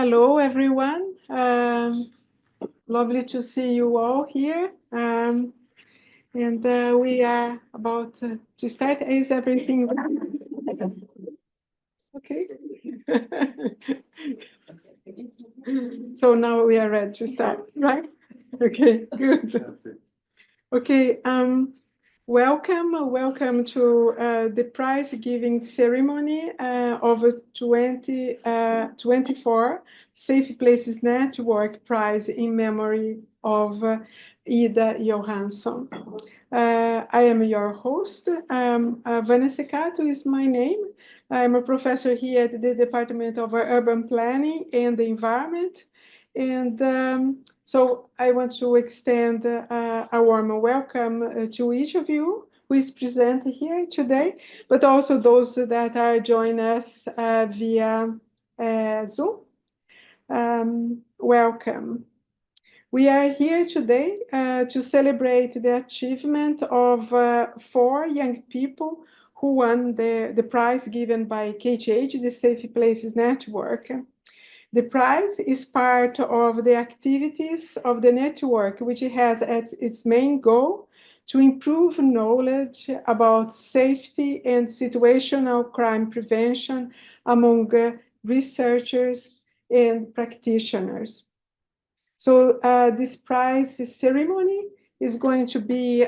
Hello, everyone. Lovely to see you all here. And we are about to start. Is everything right? Okay. So now we are ready to start, right? Okay, good. Okay, welcome to the prize giving ceremony of 2024 Safe Places Network Prize in memory of Ida Johansson. I am your host. Vanessa Cato is my name. I'm a professor here at the Department of Urban Planning and the Environment. And so I want to extend a warm welcome to each of you who is present here today, but also those that are joining us via Zoom. Welcome. We are here today to celebrate the achievement of 4 young people who won the prize given by KTH, the Safe Places Network. The prize is part of the activities of the network, which has as its main goal to improve knowledge about safety and situational crime prevention among researchers and practitioners. So this prize ceremony is going to be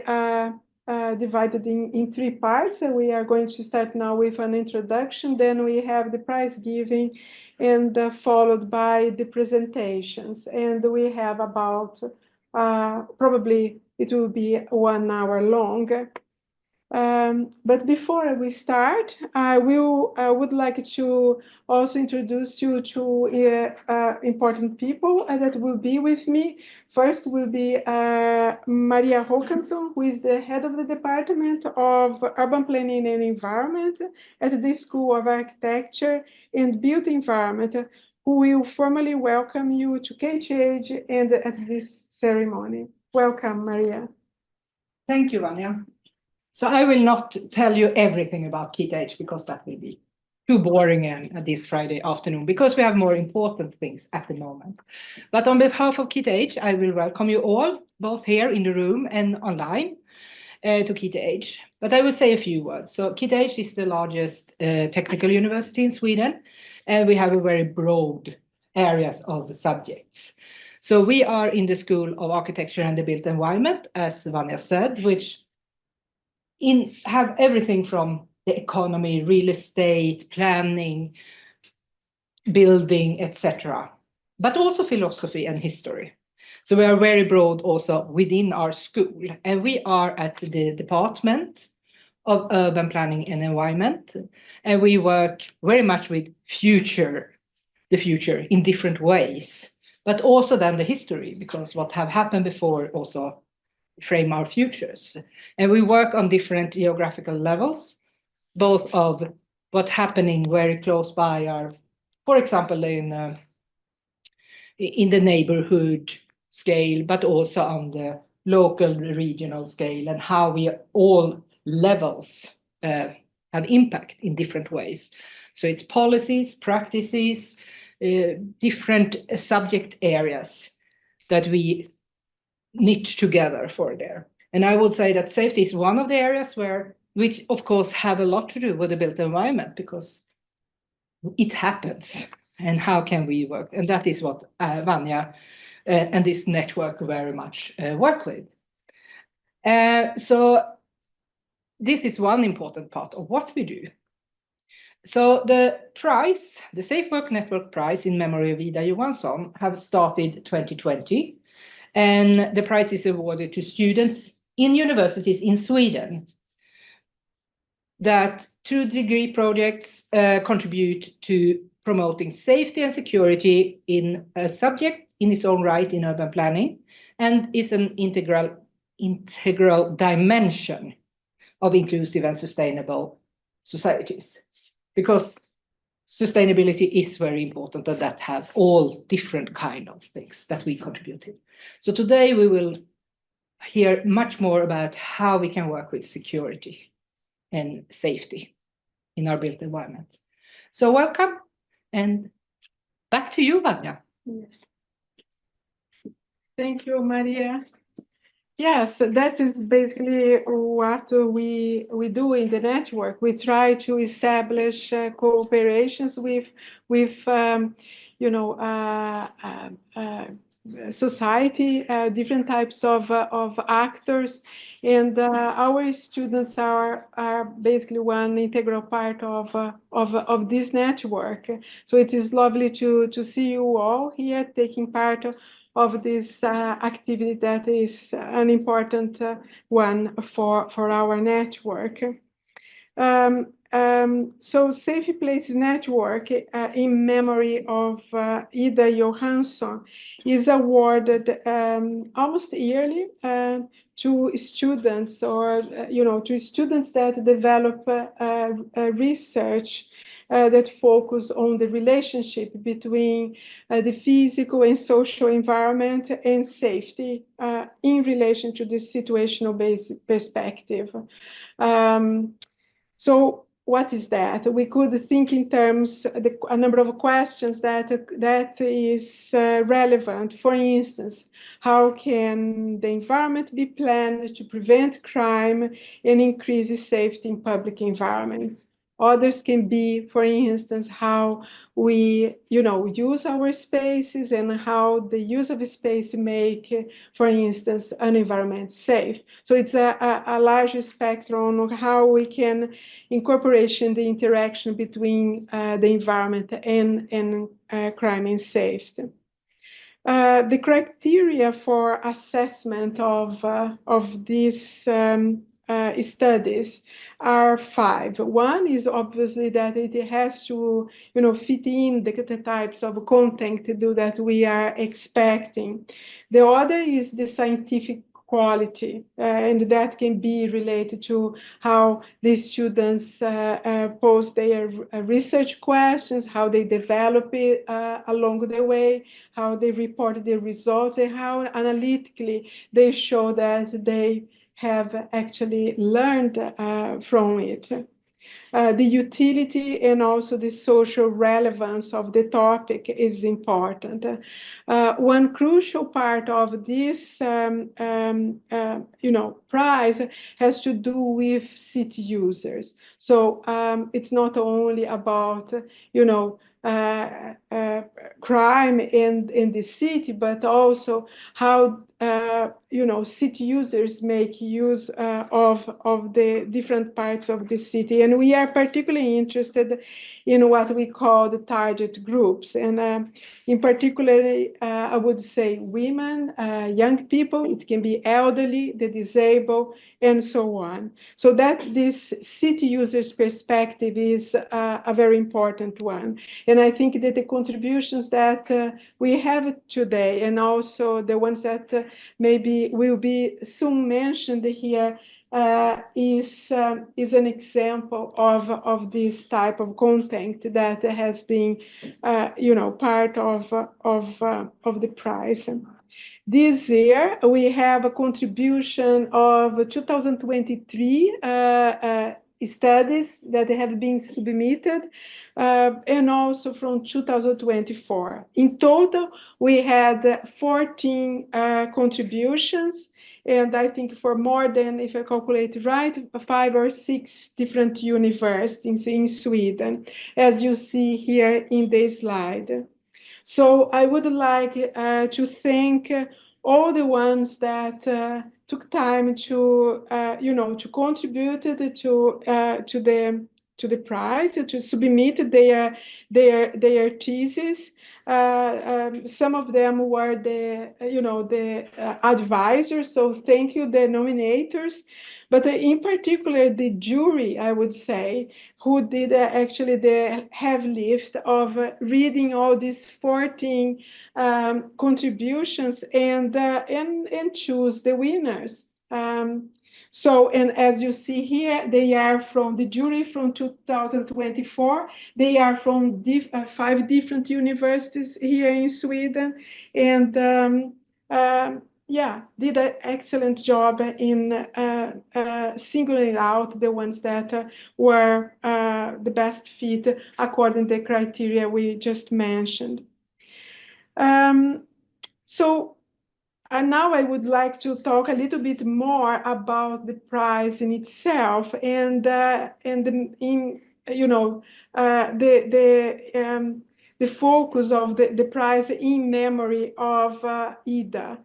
divided in 3 parts. So we are going to start now with an introduction, then we have the prize giving, and followed by the presentations. And we have about, probably it will be 1 hour long. But before we start, I would like to also introduce you to important people that will be with me. First will be Maria Håkansson, who is the head of the Department of Urban Planning and Environment at the School of Architecture and Built Environment, who will formally welcome you to KTH and at this ceremony. Welcome, Maria. Thank you, Vanya. So I will not tell you everything about KTH because that will be too boring and this Friday afternoon, because we have more important things at the moment. But on behalf of KTH, I will welcome you all, both here in the room and online, to KTH. But I will say a few words. So KTH is the largest technical university in Sweden, and we have a very broad areas of subjects. So we are in the School of Architecture and the Built Environment, as Vanya said, which have everything from the economy, real estate, planning, building, etc., but also philosophy and history. So we are very broad also within our school, and we are at the Department of Urban Planning and Environment, and we work very much with the future in different ways, but also then the history, because what have happened before also frame our futures. And we work on different geographical levels, both of what's happening very close by our, for example, in the neighborhood scale, but also on the local regional scale, and how we all levels have impact in different ways. So it's policies, practices, different subject areas that we knit together for there. And I would say that safety is one of the areas which of course have a lot to do with the built environment, because it happens, and how can we work? And that is what Vanya and this network very much work with. So this is one important part of what we do. So the prize, the Safe Work Network Prize in memory of Ida Johansson, have started 2020. And the prize is awarded to students in universities in Sweden that through degree projects contribute to promoting safety and security in a subject in its own right in urban planning, and is an integral dimension of inclusive and sustainable societies. Because sustainability is very important, and that have all different kind of things that we contribute to. So today we will hear much more about how we can work with security and safety in our built environment. So welcome, and Back to you, Vanya. Thank you, Maria. Yes, that is basically what we do in the network. We try to establish cooperations with you know society, different types of actors, and our students are basically one integral part of this network. So it is lovely to see you all here taking part of this activity that is an important one for our network. So Safe Places Network, in memory of Ida Johansson, is awarded almost yearly to students or to students that develop research that focus on the relationship between the physical and social environment and safety in relation to the situational based perspective. So what is that? We could think in terms a number of questions that is relevant. For instance, how can the environment be planned to prevent crime and increase safety in public environments? Others can be, for instance, how we, use our spaces and how the use of space make, for instance, an environment safe. So it's a larger spectrum on how we can incorporate the interaction between the environment and crime and safety. The criteria for assessment of these studies are 5. One is obviously that it has to, fit in the types of content that we are expecting. The other is the scientific quality, and that can be related to how the students pose their research questions, how they develop it along the way, how they report their results, and how analytically they show that they have actually learned from it. The utility and also the social relevance of the topic is important. One crucial part of this, prize has to do with city users. So it's not only about, crime in the city, but also how city users make use of the different parts of the city. And we are particularly interested in what we call the target groups. And in particular, I would say women, young people, it can be elderly, the disabled, and so on. So that this city users perspective is a very important one. And I think that the contributions that we have today, and also the ones that maybe will be soon mentioned here, is an example of this type of content that has been, part of the prize. This year, we have a contribution of 2023 studies that have been submitted, and also from 2024. In total, we had 14 contributions, and I think for more than, if I calculate right, 5 or 6 different universities in Sweden, as you see here in this slide. So I would like to thank all the ones that took time to, to contribute to the prize, to submit their thesis. Some of them were the advisors. So thank you, the nominators. But in particular, the jury, I would say, who did actually the heavy lift of reading all these 14 contributions and choose the winners. So, and as you see here, they are from the jury from 2024. They are from 5 different universities here in Sweden, and did an excellent job in singling out the ones that were the best fit according to the criteria we just mentioned. So now I would like to talk a little bit more about the prize in itself and the focus of the prize in memory of Ida.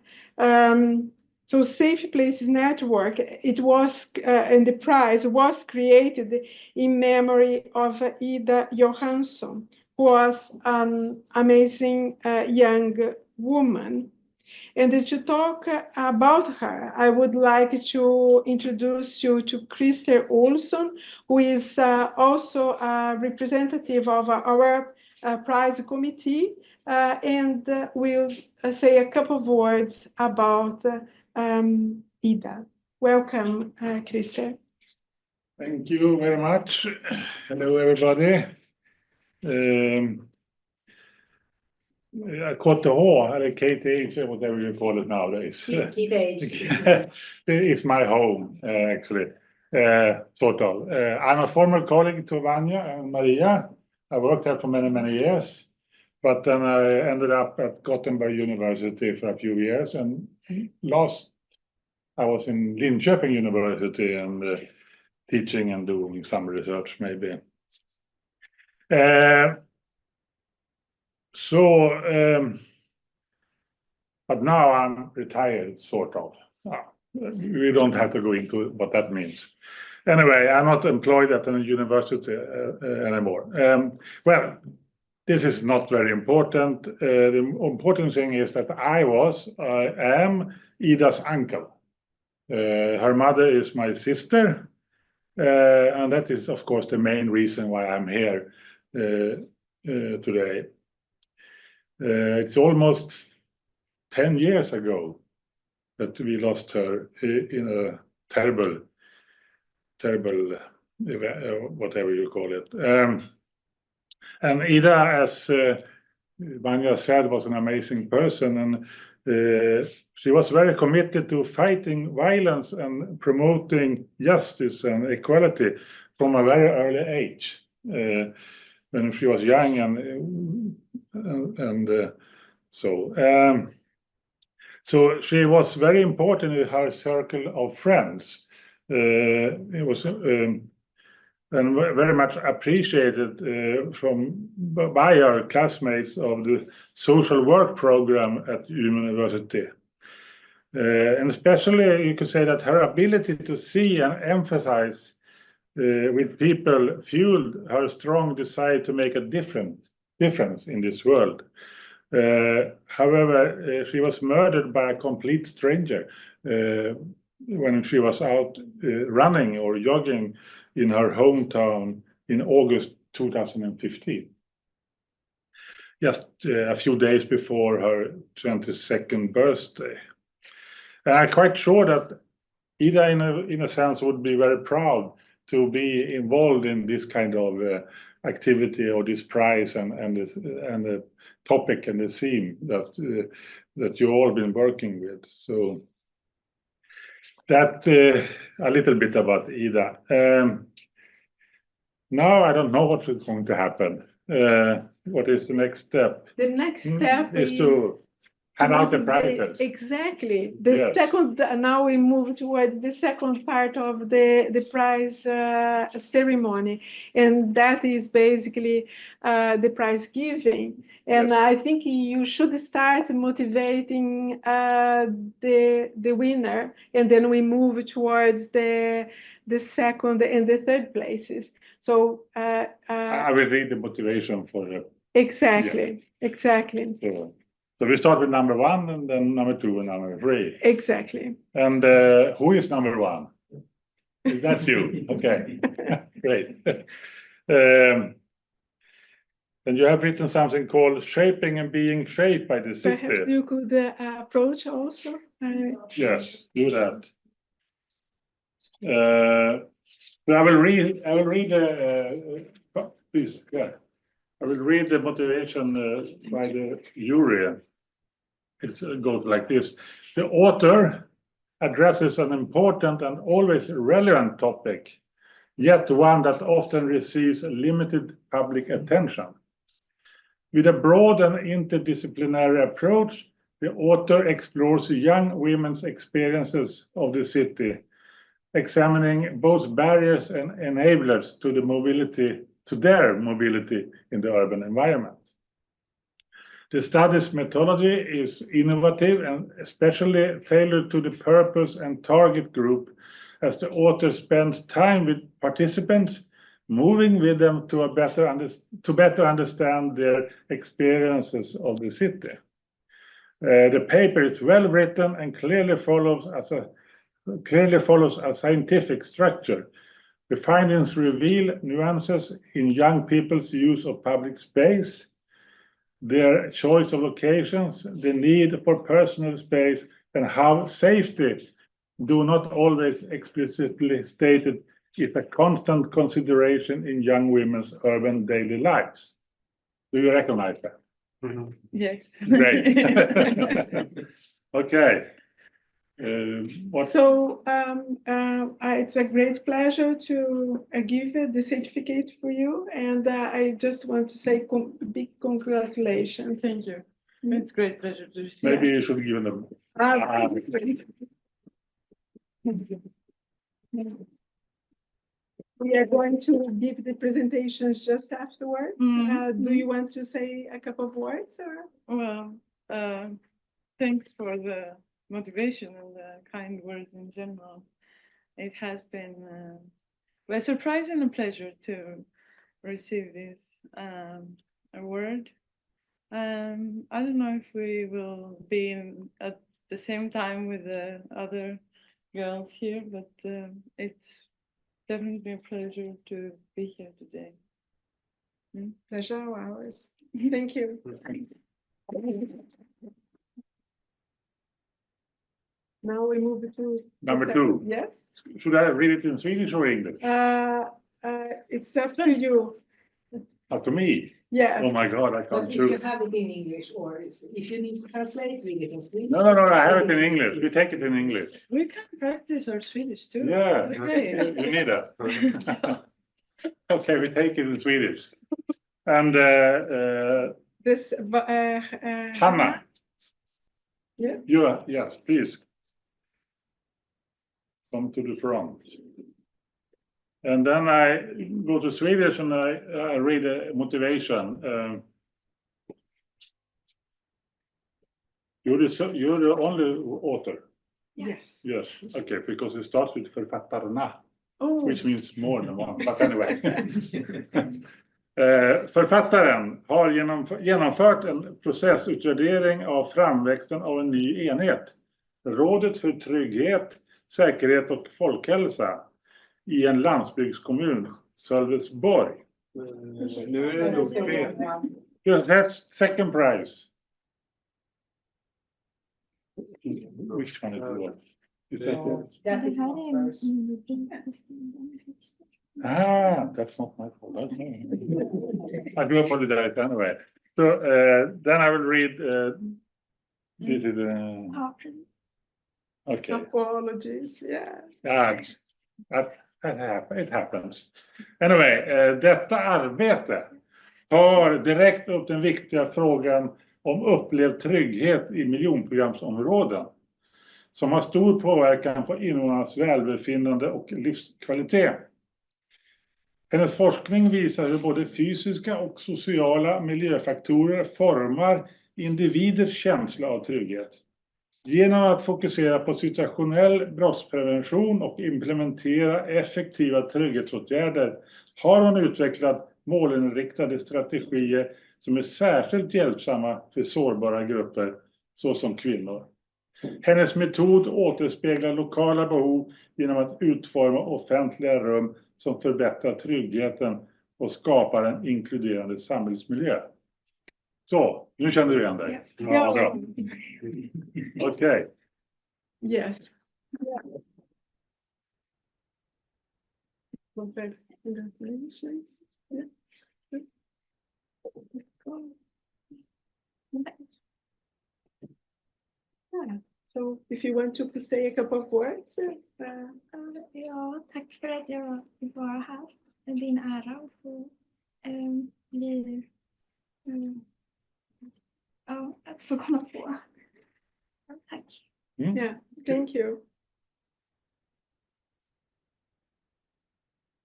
So Safe Places Network, it was and the prize was created in memory of Ida Johansson, who was an amazing young woman. And to talk about her, I would like to introduce you to Christer Olsson, who is also a representative of our prize committee, and will say a couple of words about Ida. Welcome, Christer. Thank you very much. Hello, everybody. KTH, eller KTH, whatever you call it nowadays. It's my home, actually, sort of. I'm a former colleague to Vanja and Maria. I worked there for many, many years, but then I ended up at Gothenburg University for a few years, and I was in Linköping University and teaching and doing some research, maybe. But now I'm retired, sort of. We don't have to go into what that means. Anyway, I'm not employed at a university anymore. Well, this is not very important. The important thing is that I am Ida's uncle. Her mother is my sister, and that is, of course, the main reason why I'm here today. It's almost 10 years ago that we lost her in a terrible, whatever you call it. And Ida, as Vanja said, was an amazing person, and she was very committed to fighting violence and promoting justice and equality from a very early age. When she was young, so she was very important in her circle of friends. It was and very much appreciated by her classmates of the social work program at university. And especially, you could say that her ability to see and emphasize with people fueled her strong desire to make a difference in this world. However, she was murdered by a complete stranger when she was out running or jogging in her hometown in August 2015. Just a few days before her 22nd birthday. And I'm quite sure that Ida, in a sense, would be very proud to be involved in this kind of activity or this prize and the topic and the theme that you all been working with. So that a little bit about Ida. Now I don't know what is going to happen. What is the next step? The next step is to hand out the prizes. Exactly. The second. Now we move towards the second part of the prize ceremony, and that is basically the prize giving. And I think you should start motivating the winner, and then we move towards the second and the third places. So I will read the motivation for the. Exactly. So we start with number 1, and then number 2, and number 3. Exactly. And who is number 1? That's you. Okay, great. And you have written something called "Shaping and Being Shaped by the City." Perhaps you could approach also. Yes, do that. So I will read. Please, yeah. I will read the motivation by the jury. It goes like this. The author addresses an important and always relevant topic, yet one that often receives limited public attention. With a broad and interdisciplinary approach, the author explores young women's experiences of the city, examining both barriers and enablers to their mobility in the urban environment. The study's methodology is innovative and especially tailored to the purpose and target group, as the author spends time with participants, moving with them to better understand their experiences of the city. The paper is well written and clearly follows a scientific structure. The findings reveal nuances in young people's use of public space, their choice of locations, the need for personal space, and how safety, though not always explicitly stated, is a constant consideration in young women's urban daily lives. Do you recognize that? Mhm. Yes. Great. Okay. So it's a great pleasure to give the certificate for you, and I just want to say big congratulations. Thank you. It's a great pleasure to receive. Maybe you should give them. We are going to give the presentations just afterwards. Do you want to say a couple of words? Or? Well, thanks for the motivation and the kind words in general. It has been a surprise and a pleasure to receive this award. I don't know if we will be at the same time with the other girls here, but it's definitely a pleasure to be here today. Pleasure ours. Thank you. Now we move to Number 2. Yes. Should I read it in Swedish or English? It's up to you. Up to me? Yes. Oh my God, I But can't if you choose. have it in English, or if you need to translate, read it in Swedish. No, I have it in English. We take it in English. We can practice our Swedish too. Yeah, Okay. you need that. Okay, we take it in Swedish. And This Hanna. Yeah. Yes, please. Come to the front. And then I go to Swedish and I read a motivation. You're the only author. Yes. Yes, okay, because it starts with författarna, Oh. which means more than one. But anyway. Författaren har genomfört en processutvärdering av framväxten av en ny enhet. Rådet för trygghet, säkerhet och folkhälsa i en landsbygdskommun, Sölvesborg. Nu är det nog fel. That's second prize. Which one is the one? Is that the- That is not first. That's not my fault. Okay. I do apologize anyway. So then I will read. This is okay. Apologies. Yes. It happens. Anyway, detta arbete tar direkt upp den viktiga frågan om upplevd trygghet i miljonprogramsområden, som har stor påverkan på invånarnas välbefinnande och livskvalitet. Hennes forskning visar hur både fysiska och sociala miljöfaktorer formar individers känsla av trygghet. Genom att fokusera på situationell brottsprevention och implementera effektiva trygghetsåtgärder har hon utvecklat målinriktade strategier som är särskilt hjälpsamma för sårbara grupper, såsom kvinnor. Hennes metod återspeglar lokala behov genom att utforma offentliga rum som förbättrar tryggheten och skapar en inkluderande samhällsmiljö. Så, nu känner du igen dig? Ja, bra. Okej. Yes. Congratulations. Yeah. So if you want to say a couple of words. Ja, tack för att jag fick vara här. Det är din ära att få bli får komma på. Tack. Yeah, thank you.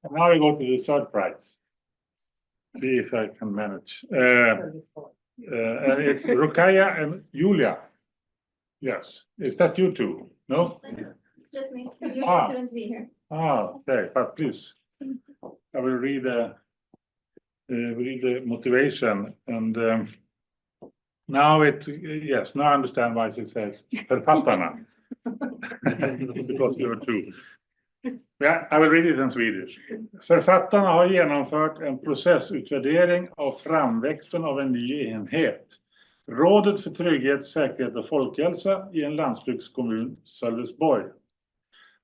And now we go to the third prize. See if I can manage. And it's Rukaya and Julia. Yes. Is that you two? No? It's just me. You Ah. couldn't be here. Okay, but please. I will read the motivation and now now I understand why it says författarna. Because you are two. Yeah, I will read it in Swedish. Författarna har genomfört en processutvärdering av framväxten av en ny enhet. Rådet för trygghet, säkerhet och folkhälsa i en landsbygdskommun, Sölvesborg.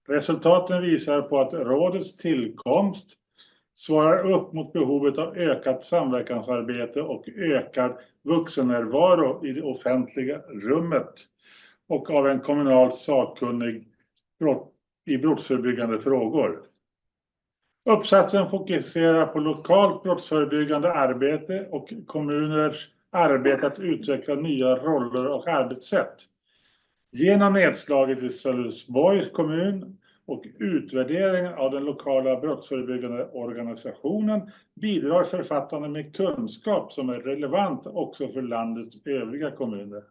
Resultaten visar på att rådets tillkomst svarar upp mot behovet av ökat samverkansarbete och ökad vuxennärvaro i det offentliga rummet och av en kommunalt sakkunnig i brottsförebyggande frågor. Uppsatsen fokuserar på lokalt brottsförebyggande arbete och kommuners arbete att utveckla nya roller och arbetssätt. Genom nedslaget i Sölvesborgs kommun och utvärderingen av den lokala brottsförebyggande organisationen bidrar författarna med kunskap som är relevant också för landets övriga kommuner.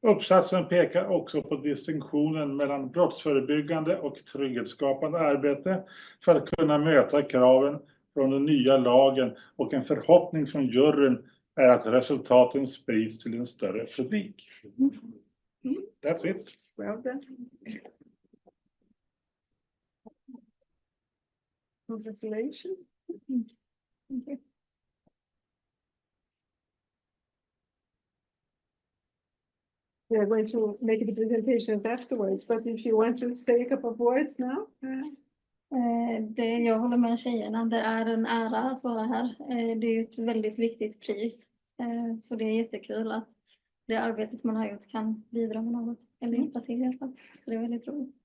Uppsatsen pekar också på distinktionen mellan brottsförebyggande och trygghetsskapande arbete för att kunna möta kraven från den nya lagen, och en förhoppning från juryn är att resultaten sprids till en större publik. That's it. Well done. Congratulations. Thank you. We are going to make the presentations afterwards, but if you want to say a couple of words now. Jag håller med tjejerna. Det är en ära att vara här. Det är ett väldigt viktigt pris. Så det är jättekul att det arbetet man har gjort kan bidra med något. Eller hjälpa till i alla fall. Så det är väldigt roligt.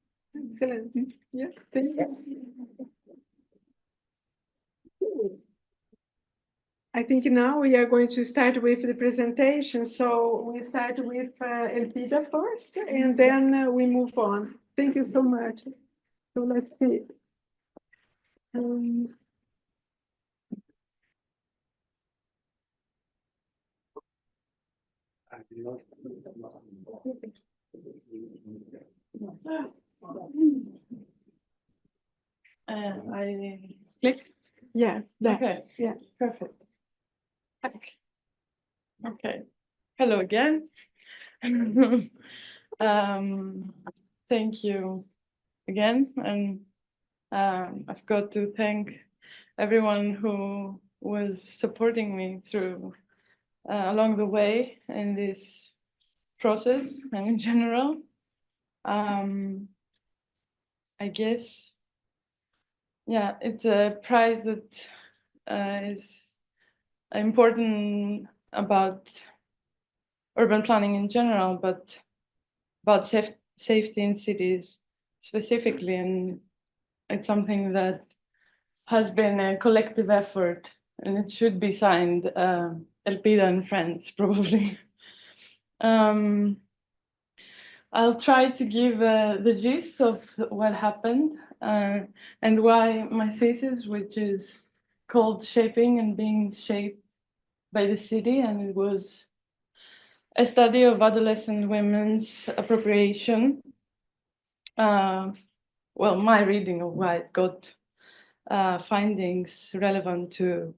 Excellent. Yeah, thank you. I think now we are going to start with the presentation. So we start with Ida first, and then we move on. Thank you so much. So let's see. I click. Yes, that. Okay. Yeah. Perfect. Okay. Hello again. Thank you again, and I've got to thank everyone who was supporting me through along the way in this process and in general. I guess, yeah, it's a prize that is important about urban planning in general, but about safety in cities specifically, and it's something that has been a collective effort, and it should be signed Elpida and friends probably. I'll try to give the gist of what happened and why my thesis, which is called Shaping and Being Shaped by the City, and it was a study of adolescent women's appropriation. Well, my reading of why it got findings relevant to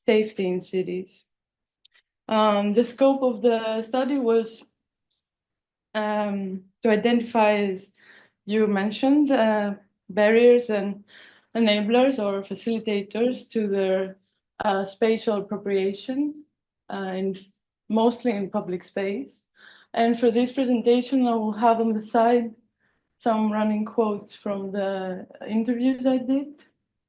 safety in cities. The scope of the study was to identify, as you mentioned, barriers and enablers or facilitators to their spatial appropriation, mostly in public space. And for this presentation, I will have on the side some running quotes from the interviews I did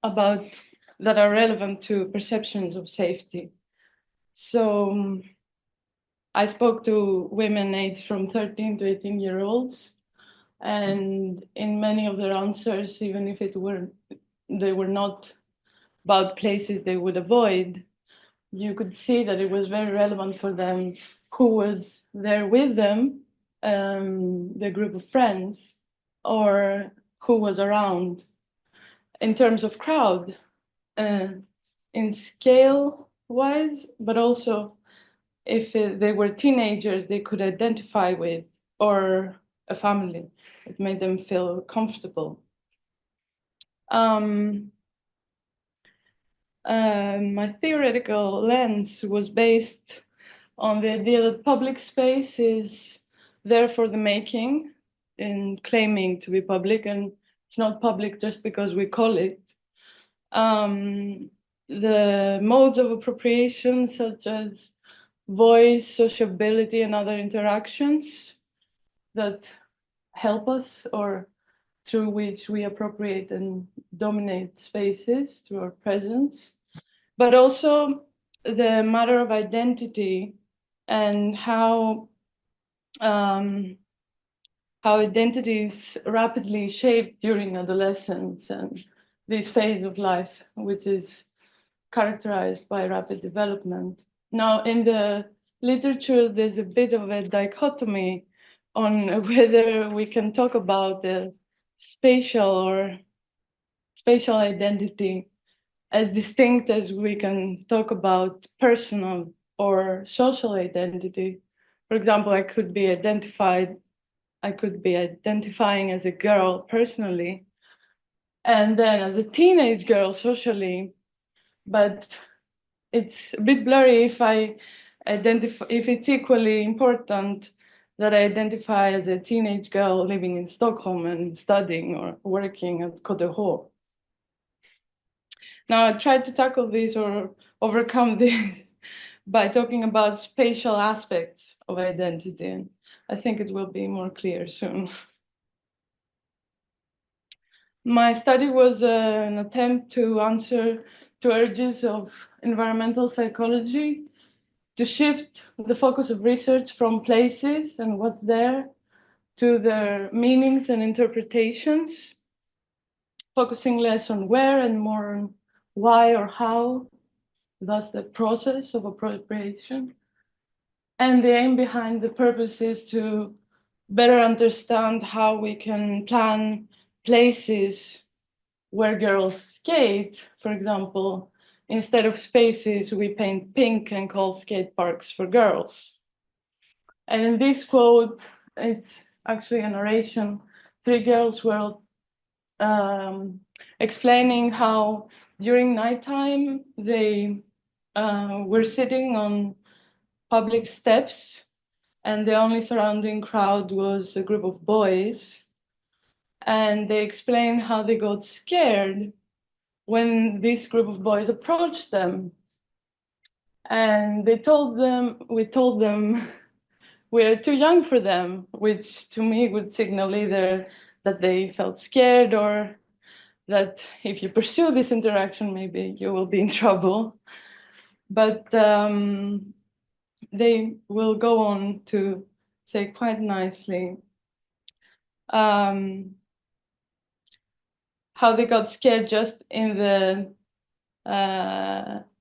that are relevant to perceptions of safety. So I spoke to women aged from 13 to 18-year-olds, and in many of their answers, even if they were not about places they would avoid, you could see that it was very relevant for them who was there with them, the group of friends, or who was around in terms of crowd, in scale wise, but also if they were teenagers they could identify with, or a family. It made them feel comfortable. My theoretical lens was based on the idea that public space is there for the making and claiming to be public, and it's not public just because we call it. The modes of appropriation, such as voice, sociability, and other interactions that help us, or through which we appropriate and dominate spaces through our presence, but also the matter of identity and how identity is rapidly shaped during adolescence and this phase of life, which is characterized by rapid development. Now, in the literature, there's a bit of a dichotomy on whether we can talk about the spatial identity as distinct as we can talk about personal or social identity. For example, I could be identifying as a girl personally, and then as a teenage girl socially, but it's a bit blurry if it's equally important that I identify as a teenage girl living in Stockholm and studying or working at KTH. Now, I tried to tackle this or overcome this by talking about spatial aspects of identity, and I think it will be more clear soon. My study was an attempt to answer to urges of environmental psychology to shift the focus of research from places and what's there to their meanings and interpretations, focusing less on where and more on why or how, thus the process of appropriation. And the aim behind the purpose is to better understand how we can plan places where girls skate, for example. Instead of spaces, we paint pink and call skate parks for girls. And in this quote, it's actually a narration. 3 girls were explaining how during nighttime they were sitting on public steps, and the only surrounding crowd was a group of boys. And they explained how they got scared when this group of boys approached them. And we told them we're too young for them, which to me would signal either that they felt scared or that if you pursue this interaction, maybe you will be in trouble. But they will go on to say quite nicely how they got scared just in the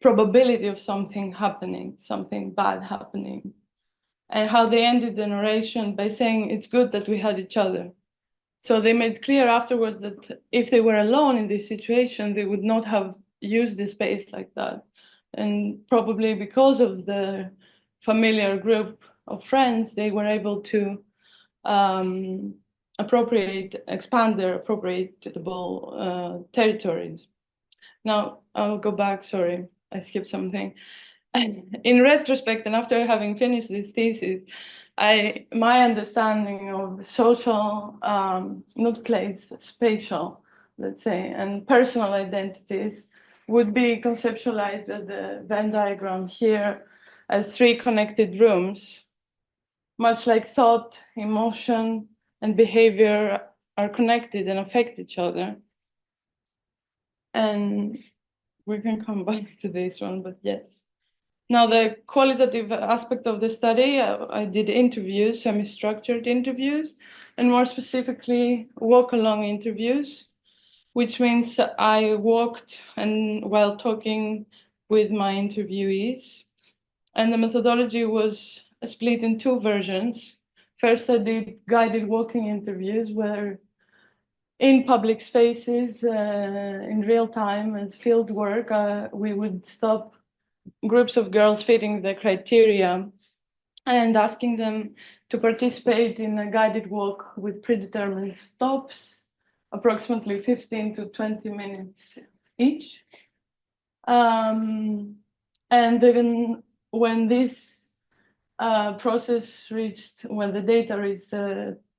probability of something happening, something bad happening, and how they ended the narration by saying it's good that we had each other. So they made clear afterwards that if they were alone in this situation, they would not have used the space like that. And probably because of the familiar group of friends, they were able to expand their appropriatable territories. Now, I'll go back, sorry, I skipped something. In retrospect, and after having finished this thesis, my understanding of social, not place, spatial, let's say, and personal identities would be conceptualized as the Venn diagram here as 3 connected rooms, much like thought, emotion, and behavior are connected and affect each other. And we can come back to this one, but yes. Now, the qualitative aspect of the study, I did interviews, semi-structured interviews, and more specifically, walk-along interviews, which means I walked and while talking with my interviewees. And the methodology was split in two versions. First, I did guided walking interviews where in public spaces, in real time as field work, we would stop groups of girls fitting the criteria and asking them to participate in a guided walk with predetermined stops, approximately 15 to 20 minutes each. And then when this process reached, when the data reached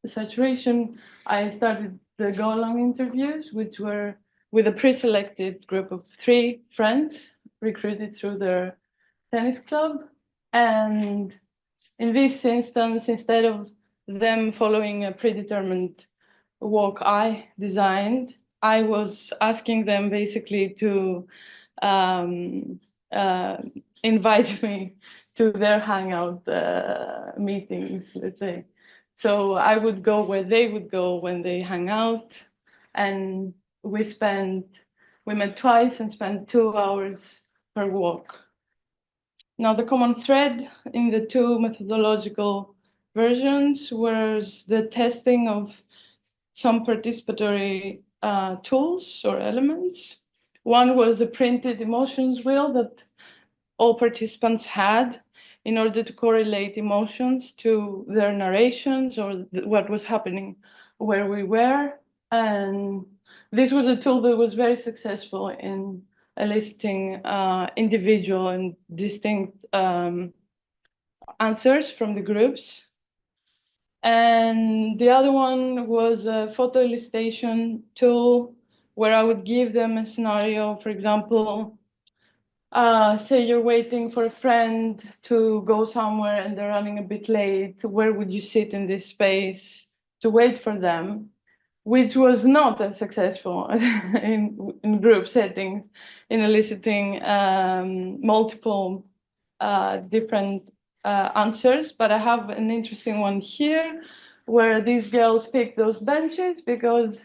saturation, I started the go-along interviews, which were with a pre-selected group of 3 friends recruited through their tennis club. And in this instance, instead of them following a predetermined walk I designed, I was asking them basically to invite me to their hangout meetings, let's say. So I would go where they would go when they hang out, and we met twice and spent 2 hours per walk. Now, the common thread in the two methodological versions was the testing of some participatory tools or elements. One was a printed emotions wheel that all participants had in order to correlate emotions to their narrations or what was happening where we were. And this was a tool that was very successful in eliciting individual and distinct answers from the groups. And the other one was a photo illustration tool where I would give them a scenario. For example, say you're waiting for a friend to go somewhere and they're running a bit late. Where would you sit in this space to wait for them? Which was not as successful in group settings in eliciting multiple different answers. But I have an interesting one here where these girls pick those benches because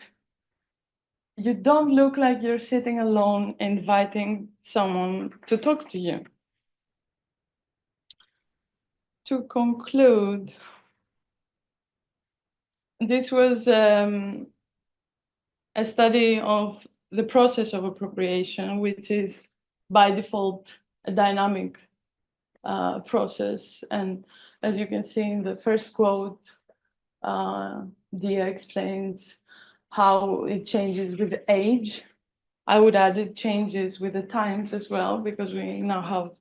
you don't look like you're sitting alone inviting someone to talk to you. To conclude, this was a study of the process of appropriation, which is by default a dynamic process. And as you can see in the first quote, Dia explains how it changes with age. I would add it changes with the times as well, because we now have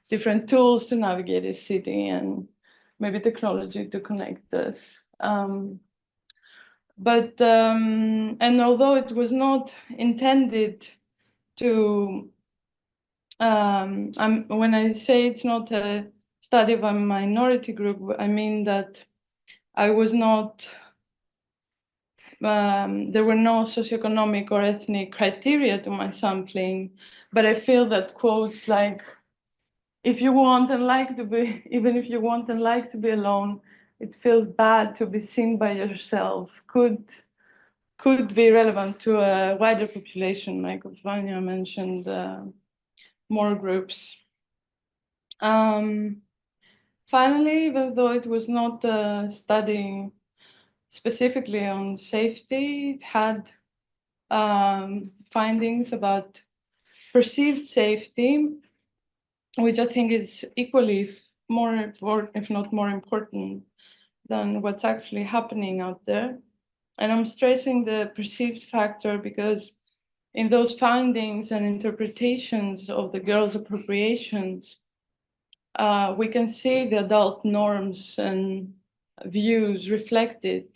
different tools to navigate a city and maybe technology to connect us. And although it was not intended to, when I say it's not a study of a minority group, I mean that I was not, there were no socioeconomic or ethnic criteria to my sampling, but I feel that quotes like, if you want and like to be, even if you want and like to be alone, it feels bad to be seen by yourself, could be relevant to a wider population, like Vanya mentioned, more groups. Finally, even though it was not a study specifically on safety, it had findings about perceived safety, which I think is equally more important, if not more important, than what's actually happening out there. And I'm stressing the perceived factor because in those findings and interpretations of the girls' appropriations, we can see the adult norms and views reflected.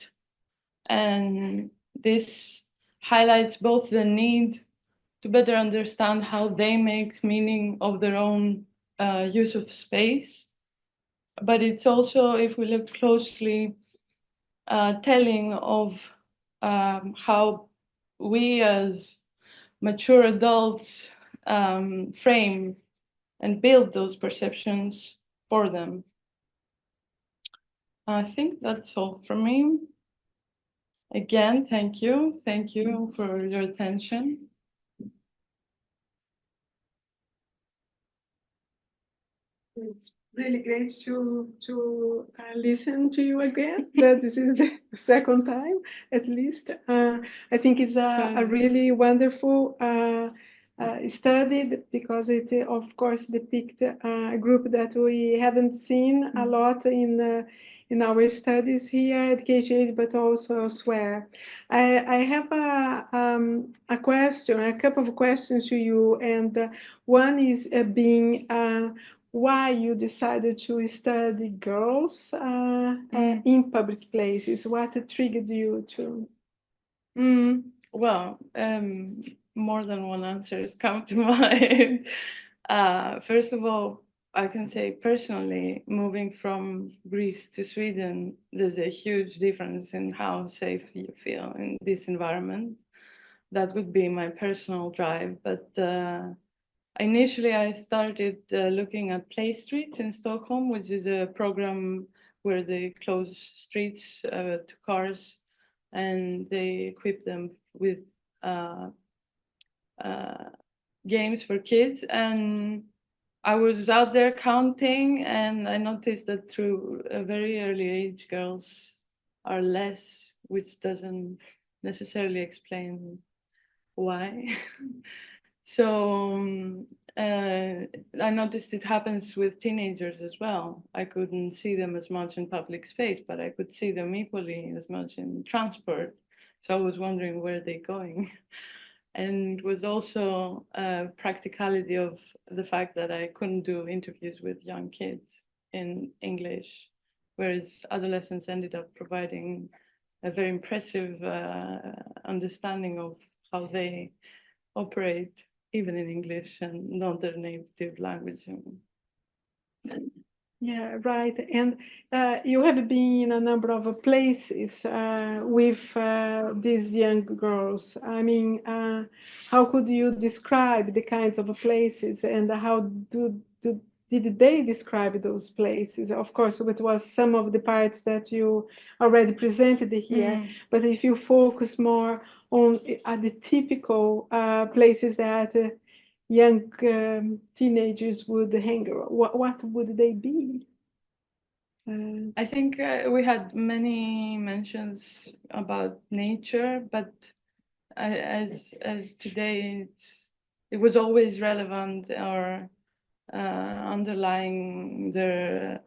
And this highlights both the need to better understand how they make meaning of their own use of space. But it's also, if we look closely, telling of how we as mature adults frame and build those perceptions for them. I think that's all from me. Again, thank you. Thank you for your attention. It's really great to listen to you again. That this is the second time, at least. I think it's a really wonderful study because it, of course, depicts a group that we haven't seen a lot in our studies here at KGH, but also elsewhere. I have a question, a couple of questions to you, and one is being why you decided to study girls in public places. What triggered you to? Well, more than one answer has come to mind. First of all, I can say personally, moving from Greece to Sweden, there's a huge difference in how safe you feel in this environment. That would be my personal drive. But initially, I started looking at Play Streets in Stockholm, which is a program where they close streets to cars and they equip them with games for kids. And I was out there counting, and I noticed that through a very early age, girls are less, which doesn't necessarily explain why. So I noticed it happens with teenagers as well. I couldn't see them as much in public space, but I could see them equally as much in transport. So I was wondering where they're going. And it was also a practicality of the fact that I couldn't do interviews with young kids in English, whereas adolescents ended up providing a very impressive understanding of how they operate, even in English and not their native language. Yeah, right. And you have been in a number of places with these young girls. I mean, how could you describe the kinds of places, and how did they describe those places? Of course, it was some of the parts that you already presented here, but if you focus more on the typical places that young teenagers would hang around, what would they be? I think we had many mentions about nature, but as today it was always relevant, or underlining their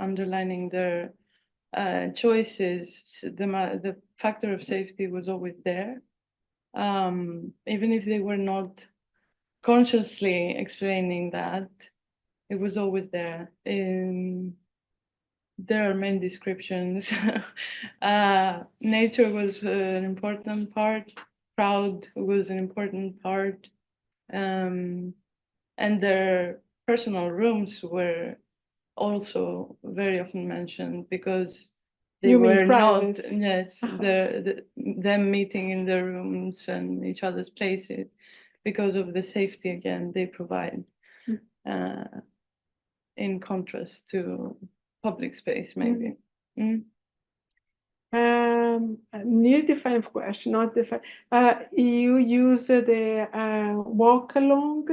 choices. The factor of safety was always there, even if they were not consciously explaining that. It was always there. There are many descriptions. Nature was an important part. Crowd was an important part. And their personal rooms were also very often mentioned because they were not, yes, them meeting in their rooms and each other's places because of the safety, again, they provide, in contrast to public space, maybe. Near the final question, not the you use the walk along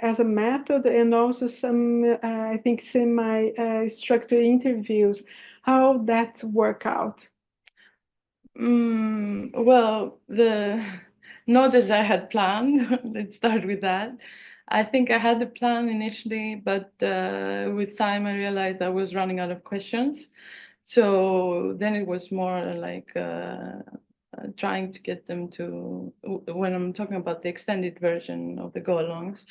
as a method, and also some, I think, semi-structured interviews. How that work out? Well, not as I had planned. Let's start with that. I think I had the plan initially, but with time I realized I was running out of questions. So then it was more like trying to get them to, when I'm talking about the extended version of the go-alongs,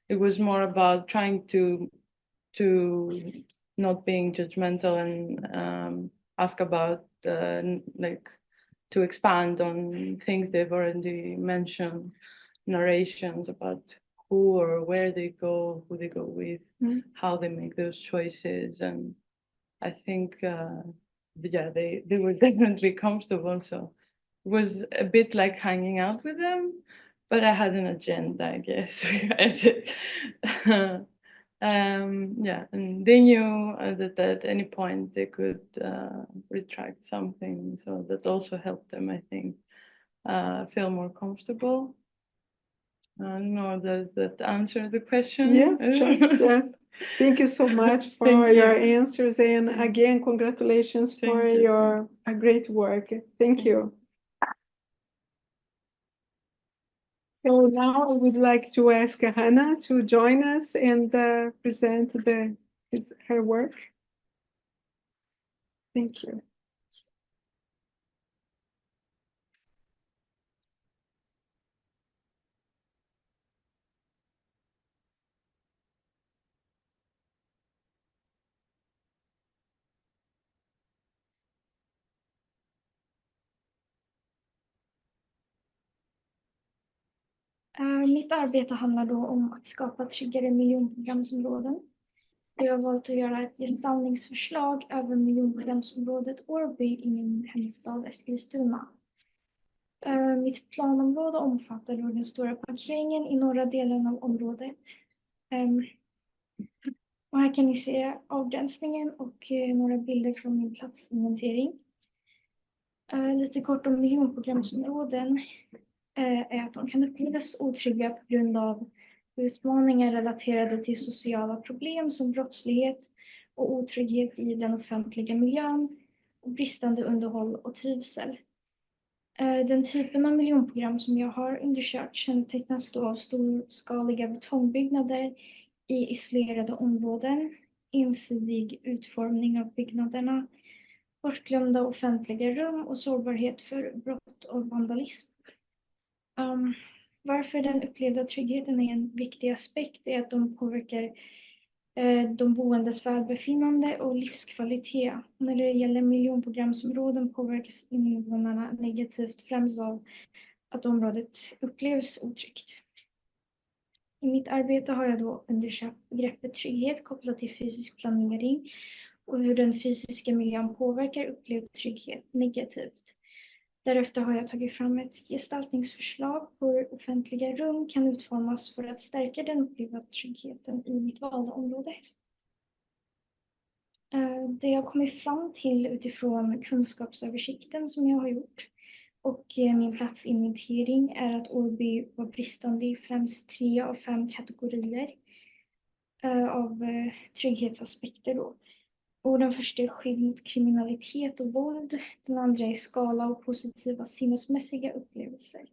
it was more about trying to not being judgmental and ask about like to expand on things they've already mentioned, narrations about who or where they go, who they go with, how they make those choices. And I think, yeah, they were definitely comfortable. So it was a bit like hanging out with them, but I had an agenda, I guess. Yeah, and they knew that at any point they could retract something. So that also helped them, I think, feel more comfortable. I don't know, does that answer the question? Yes, sure. Yes. Thank you so much for Thank your you. answers, and again, congratulations for Thank you. your great work. Thank you. So now I would like to ask Hannah to join us and present her work. Thank you. Mitt arbete handlar då om att skapa tryggare miljonprogramsområden. Jag har valt att göra ett gestaltningsförslag över miljonprogramsområdet Årby i min hemstad Eskilstuna. Mitt planområde omfattar då den stora parkeringen i norra delen av området. Och här kan ni se avgränsningen och några bilder från min platsinventering. Lite kort om miljonprogramsområden är att de kan upplevas otrygga på grund av utmaningar relaterade till sociala problem som brottslighet och otrygghet i den offentliga miljön och bristande underhåll och trivsel. Den typen av miljonprogram som jag har undersökt kännetecknas då av storskaliga betongbyggnader i isolerade områden, ensidig utformning av byggnaderna, bortglömda offentliga rum och sårbarhet för brott och vandalism. Varför den upplevda tryggheten är en viktig aspekt är att de påverkar de boendes välbefinnande och livskvalitet. När det gäller miljonprogramsområden påverkas invånarna negativt främst av att området upplevs otryggt. I mitt arbete har jag då undersökt begreppet trygghet kopplat till fysisk planering och hur den fysiska miljön påverkar upplevd trygghet negativt. Därefter har jag tagit fram ett gestaltningsförslag på hur offentliga rum kan utformas för att stärka den upplevda tryggheten i mitt valda område. Det jag kommit fram till utifrån kunskapsöversikten som jag har gjort och min platsinventering är att Årby var bristande i främst 3 av 5 kategorier av trygghetsaspekter då. Och den första är skydd mot kriminalitet och våld. Den andra är skala och positiva sinnesmässiga upplevelser.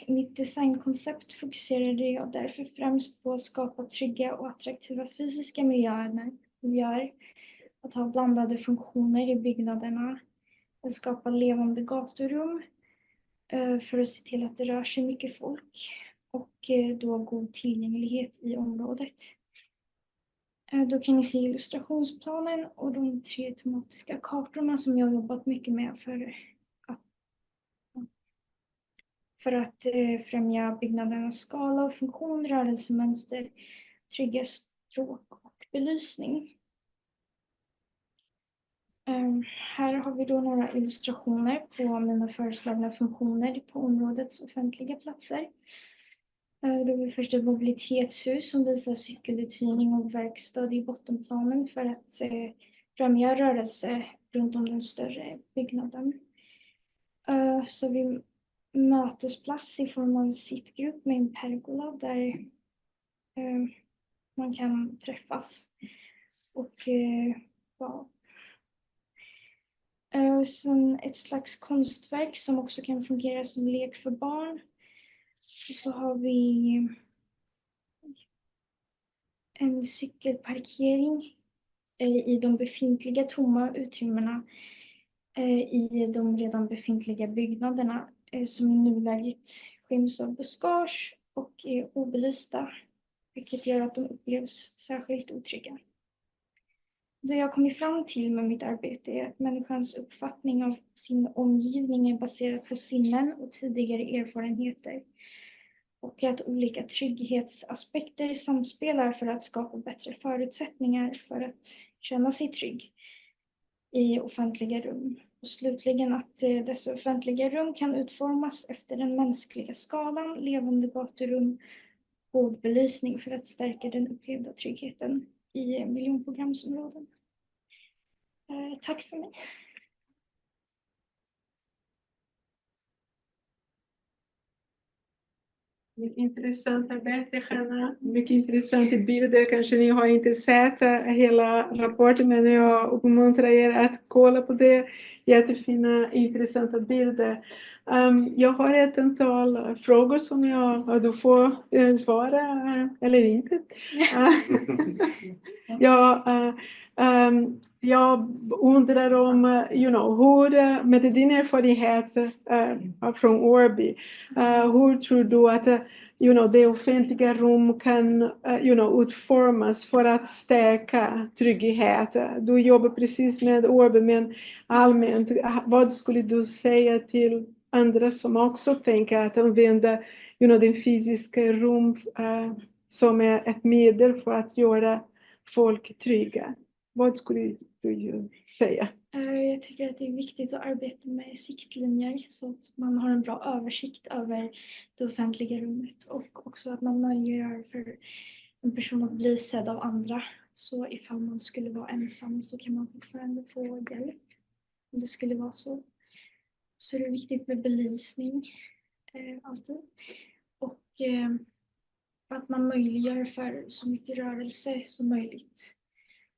I mitt designkoncept fokuserade jag därför främst på att skapa trygga och attraktiva fysiska miljöer. Att ha blandade funktioner i byggnaderna. Att skapa levande gaturum för att se till att det rör sig mycket folk. Och då god tillgänglighet i området. Då kan ni se illustrationsplanen och de 3 tematiska kartorna som jag har jobbat mycket med för att främja byggnadernas skala och funktion, rörelsemönster, trygga stråk och belysning. Här har vi då några illustrationer på mina föreslagna funktioner på områdets offentliga platser. Då är det först ett mobilitetshus som visar cykeluthyrning och verkstad i bottenplanen för att främja rörelse runt om den större byggnaden. Så vi mötesplats i form av en sittgrupp med en pergola där man kan träffas. Och sen ett slags konstverk som också kan fungera som lek för barn. Och så har vi en cykelparkering i de befintliga tomma utrymmena i de redan befintliga byggnaderna som i nuläget skyms av buskage och är obelysta, vilket gör att de upplevs särskilt otrygga. Det jag kommit fram till med mitt arbete är att människans uppfattning av sin omgivning är baserad på sinnen och tidigare erfarenheter. Och att olika trygghetsaspekter samspelar för att skapa bättre förutsättningar för att känna sig trygg i offentliga rum. Och slutligen att dessa offentliga rum kan utformas efter den mänskliga skalan, levande gaturum och god belysning för att stärka den upplevda tryggheten i miljonprogramsområden. Tack för mig. Mycket intressant arbete, Hanna. Mycket intressanta bilder. Kanske ni har inte sett hela rapporten, men jag uppmuntrar er att kolla på det. Jättefina, intressanta bilder. Jag har ett antal frågor som du får svara eller inte. Jag undrar om, hur, med din erfarenhet från Årby, hur tror du att det offentliga rum kan utformas för att stärka trygghet? Du jobbar precis med Årby, men allmänt, vad skulle du säga till andra som också tänker att använda den fysiska rum som är ett medel för att göra folk trygga? Vad skulle du säga? Jag tycker att det är viktigt att arbeta med siktlinjer så att man har en bra översikt över det offentliga rummet och också att man möjliggör för en person att bli sedd av andra. Så ifall man skulle vara ensam så kan man fortfarande få hjälp om det skulle vara så. Så det är viktigt med belysning alltid. Och att man möjliggör för så mycket rörelse som möjligt.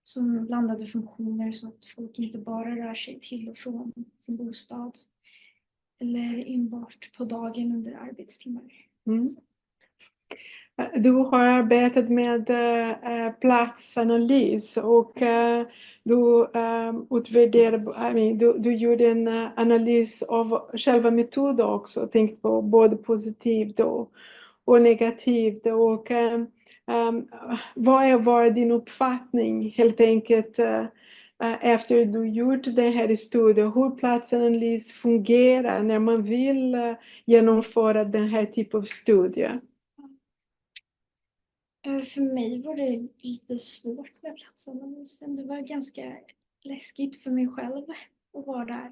Som blandade funktioner så att folk inte bara rör sig till och från sin bostad. Eller enbart på dagen under arbetstimmar. Mm. Du har arbetat med platsanalys och du du gjorde en analys av själva metoden också. Tänk på både positivt och negativt. Och vad var din uppfattning helt enkelt efter du gjort den här studien? Hur platsanalys fungerar när man vill genomföra den här typen av studie? För mig var det lite svårt med platsanalysen. Det var ganska läskigt för mig själv att vara där.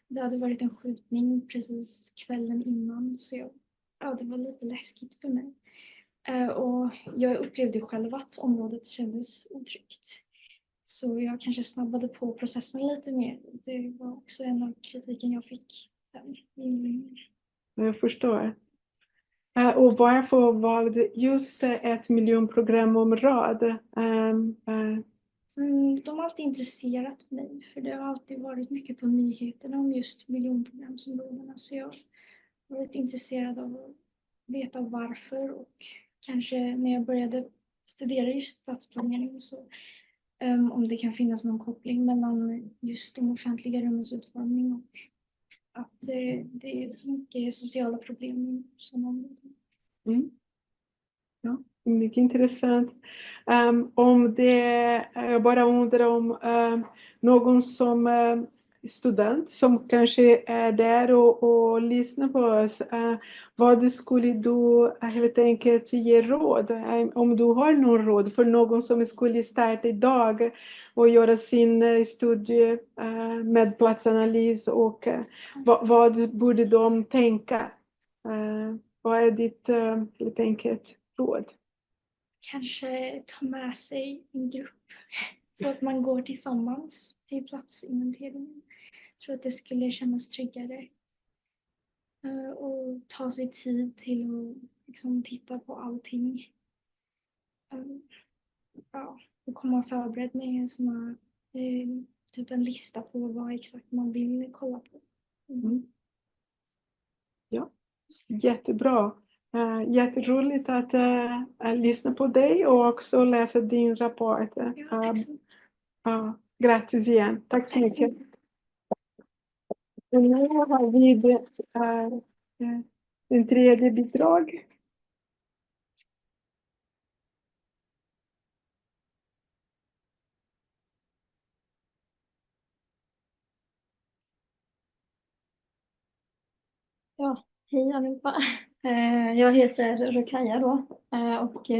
Det hade varit en skjutning precis kvällen innan. Så det var lite läskigt för mig. Och jag upplevde själv att området kändes otryggt. Så jag kanske snabbade på processen lite mer. Det var också en av kritiken jag fick. Jag förstår. Och varför valde just ett miljonprogramområde? De har alltid intresserat mig. För det har alltid varit mycket på nyheterna om just miljonprogramsområdena. Så jag har varit intresserad av att veta varför. Och kanske när jag började studera just stadsplanering så om det kan finnas någon koppling mellan just de offentliga rummens utformning och att det är så mycket sociala problem i sådana områden. Ja, mycket intressant. Jag bara undrar om någon som student som kanske är där och lyssnar på oss. Vad skulle du helt enkelt ge råd? Om du har någon råd för någon som skulle starta idag och göra sin studie med platsanalys och vad borde de tänka? Vad är ditt helt enkelt råd? Kanske ta med sig en grupp så att man går tillsammans till platsinventeringen. Jag tror att det skulle kännas tryggare. Och ta sig tid till att liksom titta på allting. Och komma förberedd med typ en lista på vad exakt man vill kolla på. Ja, jättebra. Jätteroligt att lyssna på dig och också läsa din rapport. Grattis igen. Tack så mycket. Och nu har vi den tredje bidrag. Ja, hej allihopa. Jag heter Rukaja då och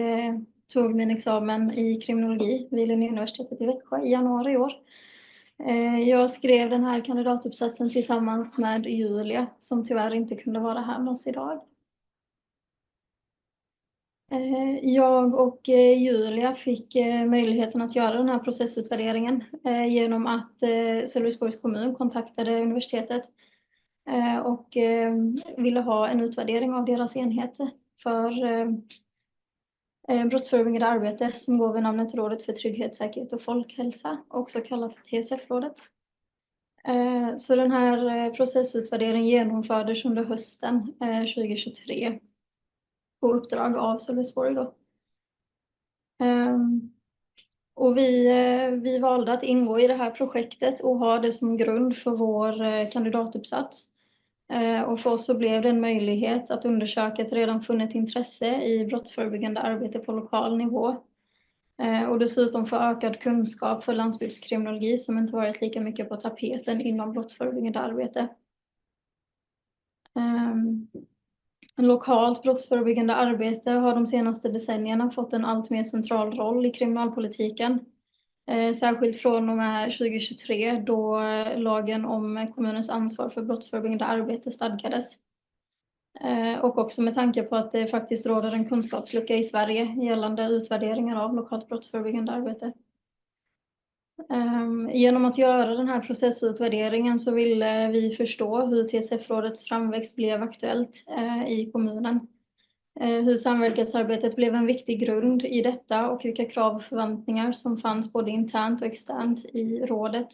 tog min examen i kriminologi vid universitetet i Växjö i januari i år. Jag skrev den här kandidatuppsatsen tillsammans med Julia som tyvärr inte kunde vara här med oss idag. Jag och Julia fick möjligheten att göra den här processutvärderingen genom att Sölvesborgs kommun kontaktade universitetet och ville ha en utvärdering av deras enhet för brottsförebyggande arbete som går vid namnet Rådet för trygghet, säkerhet och folkhälsa, också kallat TSF-rådet. Så den här processutvärderingen genomfördes under hösten 2023 på uppdrag av Sölvesborg då. Och vi valde att ingå i det här projektet och ha det som grund för vår kandidatuppsats. Och för oss så blev det en möjlighet att undersöka ett redan funnit intresse i brottsförebyggande arbete på lokal nivå. Och dessutom få ökad kunskap för landsbygdskriminologi som inte varit lika mycket på tapeten inom brottsförebyggande arbete. Lokalt brottsförebyggande arbete har de senaste decennierna fått en allt mer central roll i kriminalpolitiken. Särskilt från och med 2023 då lagen om kommunens ansvar för brottsförebyggande arbete stadgades. Och också med tanke på att det faktiskt råder en kunskapslucka i Sverige gällande utvärderingar av lokalt brottsförebyggande arbete. Genom att göra den här processutvärderingen så ville vi förstå hur TSF-rådets framväxt blev aktuellt i kommunen. Hur samverkansarbetet blev en viktig grund i detta och vilka krav och förväntningar som fanns både internt och externt i rådet.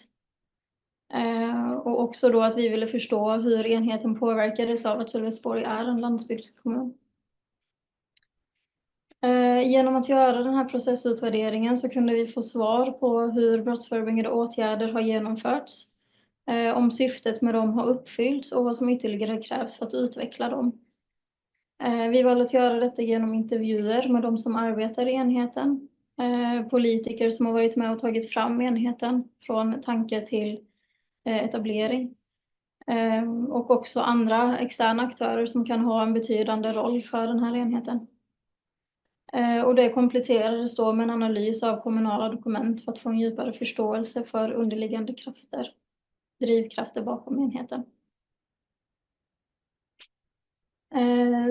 Och också då att vi ville förstå hur enheten påverkades av att Sölvesborg är en landsbygdskommun. Genom att göra den här processutvärderingen så kunde vi få svar på hur brottsförebyggande åtgärder har genomförts, om syftet med dem har uppfyllts och vad som ytterligare krävs för att utveckla dem. Vi valde att göra detta genom intervjuer med de som arbetar i enheten, politiker som har varit med och tagit fram enheten från tanke till etablering. Och också andra externa aktörer som kan ha en betydande roll för den här enheten. Och det kompletterades då med en analys av kommunala dokument för att få en djupare förståelse för underliggande krafter, drivkrafter bakom enheten.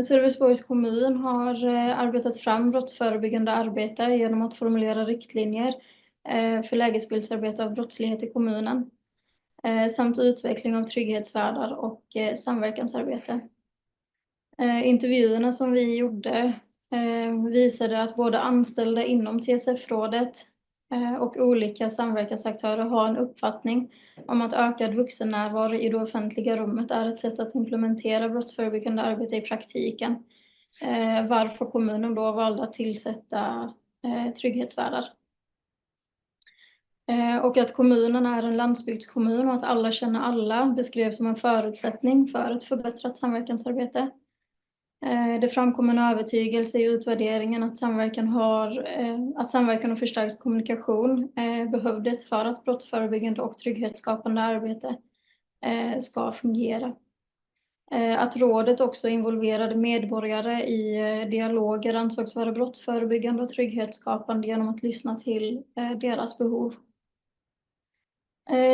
Sölvesborgs kommun har arbetat fram brottsförebyggande arbete genom att formulera riktlinjer för lägesbildsarbete av brottslighet i kommunen. Samt utveckling av trygghetsvärdar och samverkansarbete. Intervjuerna som vi gjorde visade att både anställda inom TSF-rådet och olika samverkansaktörer har en uppfattning om att ökad vuxennärvaro i det offentliga rummet är ett sätt att implementera brottsförebyggande arbete i praktiken. Varför kommunen då valde att tillsätta trygghetsvärdar. Och att kommunen är en landsbygdskommun och att alla känner alla beskrevs som en förutsättning för ett förbättrat samverkansarbete. Det framkom en övertygelse i utvärderingen att samverkan och förstärkt kommunikation behövdes för att brottsförebyggande och trygghetsskapande arbete ska fungera. Att rådet också involverade medborgare i dialoger ansågs vara brottsförebyggande och trygghetsskapande genom att lyssna till deras behov.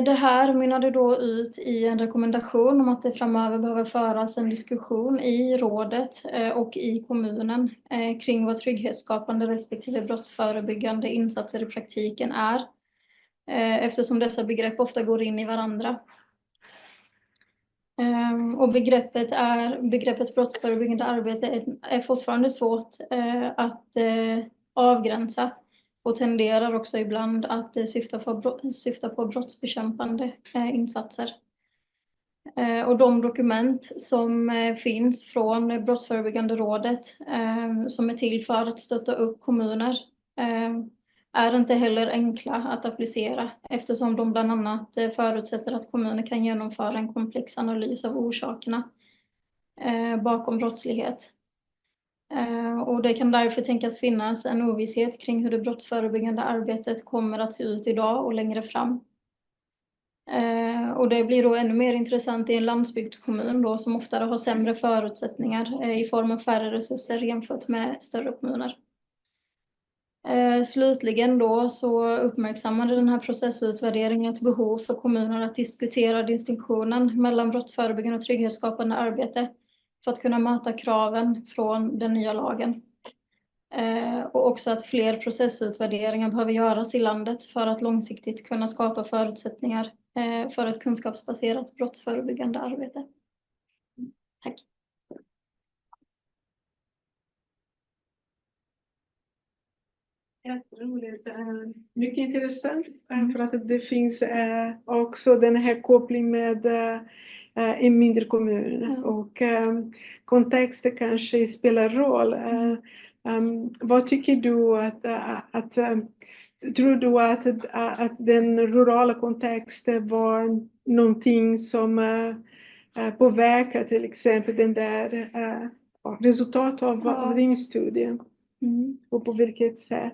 Det här mynnade då ut i en rekommendation om att det framöver behöver föras en diskussion i rådet och i kommunen kring vad trygghetsskapande respektive brottsförebyggande insatser i praktiken är, eftersom dessa begrepp ofta går in i varandra. Och begreppet brottsförebyggande arbete är fortfarande svårt att avgränsa. Och tenderar också ibland att syfta på brottsbekämpande insatser. Och de dokument som finns från Brottsförebyggande rådet som är till för att stötta upp kommuner är inte heller enkla att applicera eftersom de bland annat förutsätter att kommuner kan genomföra en komplex analys av orsakerna bakom brottslighet. Och det kan därför tänkas finnas en ovisshet kring hur det brottsförebyggande arbetet kommer att se ut idag och längre fram. Och det blir då ännu mer intressant i en landsbygdskommun då, som oftare har sämre förutsättningar i form av färre resurser jämfört med större kommuner. Slutligen då så uppmärksammade den här processutvärderingen ett behov för kommuner att diskutera distinktionen mellan brottsförebyggande och trygghetsskapande arbete för att kunna möta kraven från den nya lagen. Och också att fler processutvärderingar behöver göras i landet för att långsiktigt kunna skapa förutsättningar för ett kunskapsbaserat brottsförebyggande arbete. Tack. Jätteroligt. Mycket intressant för att det finns också den här kopplingen med en mindre kommun och kontexten kanske spelar roll. Vad tycker du tror du att den rurala kontexten var någonting som påverkar till exempel den där resultat av din studie? Och på vilket sätt?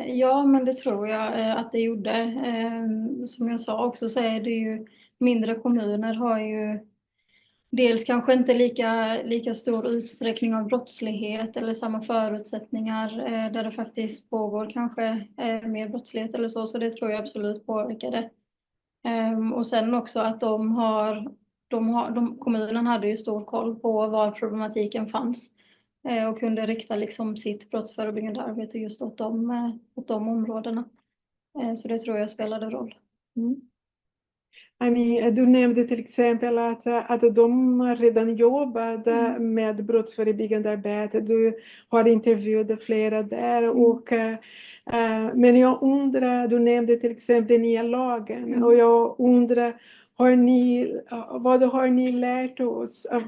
Ja, men det tror jag att det gjorde. Som jag sa också så är det ju mindre kommuner har ju dels kanske inte lika stor utsträckning av brottslighet eller samma förutsättningar där det faktiskt pågår kanske mer brottslighet eller så det tror jag absolut påverkade. Och sen också att kommunen hade ju stor koll på var problematiken fanns och kunde rikta liksom sitt brottsförebyggande arbete just åt de områdena. Så det tror jag spelade roll. Du nämnde till exempel att de redan jobbade med brottsförebyggande arbete. Du har intervjuat flera där. Men jag undrar, du nämnde till exempel den nya lagen. Och jag undrar, vad har ni lärt oss av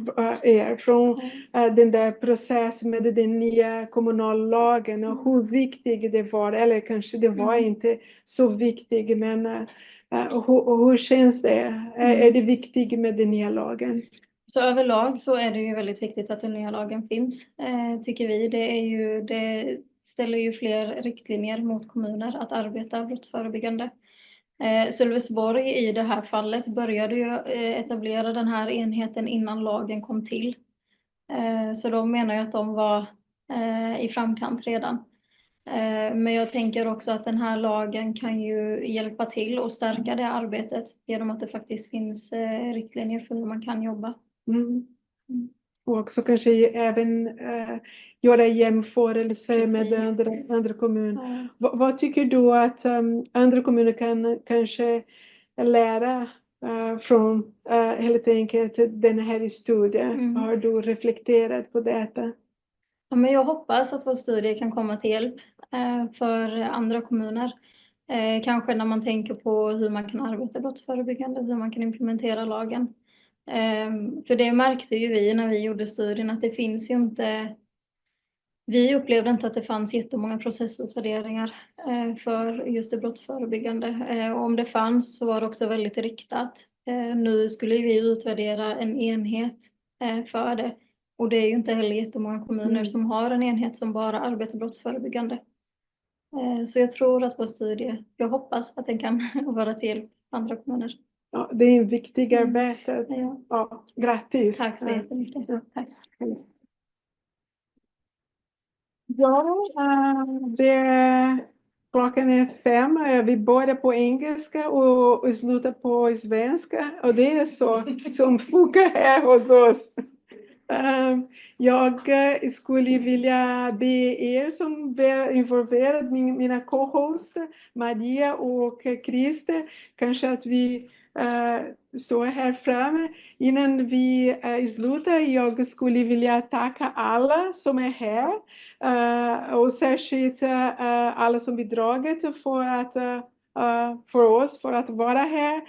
er från den där processen med den nya kommunallagen? Och hur viktig det var, eller kanske det var inte så viktigt, men hur känns det? Är det viktigt med den nya lagen? Så överlag så är det ju väldigt viktigt att den nya lagen finns, tycker vi. Det ställer ju fler riktlinjer mot kommuner att arbeta brottsförebyggande. Sölvesborg i det här fallet började ju etablera den här enheten innan lagen kom till. Så de menar ju att de var i framkant redan. Men jag tänker också att den här lagen kan ju hjälpa till och stärka det arbetet genom att det faktiskt finns riktlinjer för hur man kan jobba. Och också kanske även göra jämförelser med andra kommuner. Vad tycker du att andra kommuner kan kanske lära från helt enkelt den här studien? Har du reflekterat på detta? Ja, men jag hoppas att vår studie kan komma till hjälp för andra kommuner. Kanske när man tänker på hur man kan arbeta brottsförebyggande, hur man kan implementera lagen. För det märkte ju vi när vi gjorde studien att det finns ju inte, vi upplevde inte att det fanns jättemånga processutvärderingar för just det brottsförebyggande. Och om det fanns så var det också väldigt riktat. Nu skulle vi utvärdera en enhet för det. Och det är ju inte heller jättemånga kommuner som har en enhet som bara arbetar brottsförebyggande. Så jag tror att vår studie, jag hoppas att den kan vara till andra kommuner. Ja, det är en viktig arbete. Ja, grattis. Tack så jättemycket. Tack. Ja, klockan är 5. Vi börjar på engelska och slutar på svenska. Och det är så som funkar här hos oss. Jag skulle vilja be er som är involverade, mina co-host Maria och Christer, kanske att vi står här framme. Innan vi slutar, jag skulle vilja tacka alla som är här och särskilt alla som bidragit för oss för att vara här.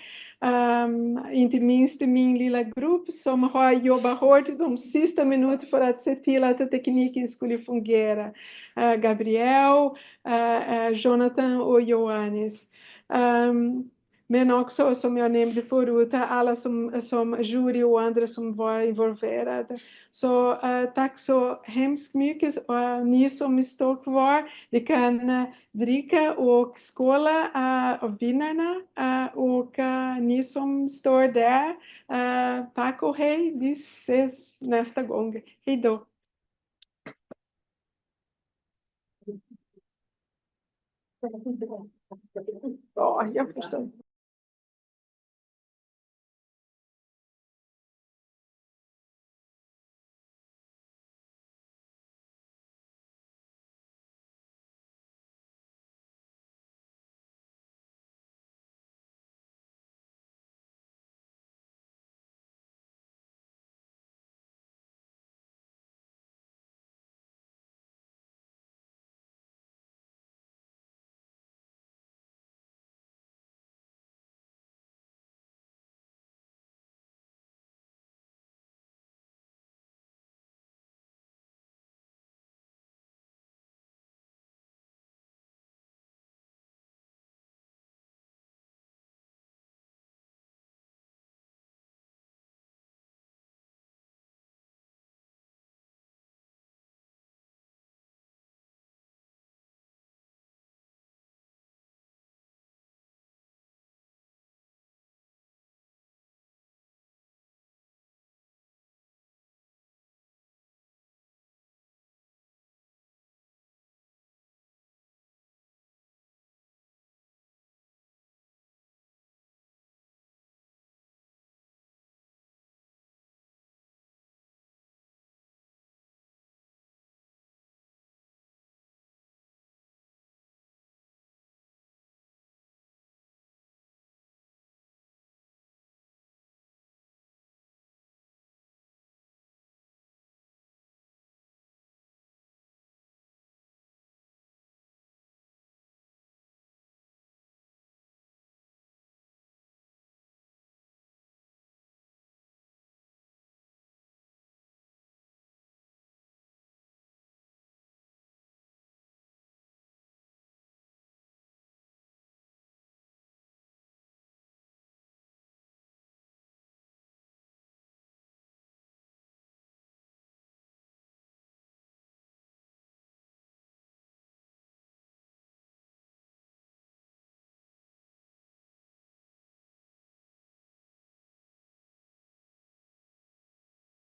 Inte minst min lilla grupp som har jobbat hårt de sista minuterna för att se till att tekniken skulle fungera. Gabriel, Jonathan och Johannes. Men också som jag nämnde förut, alla som jury och andra som var involverade. Så tack så hemskt mycket. Ni som står kvar, ni kan dricka och skåla av vinnarna. Och ni som står där, tack och hej. Vi ses nästa gång. Hej då. Ja, jag förstår.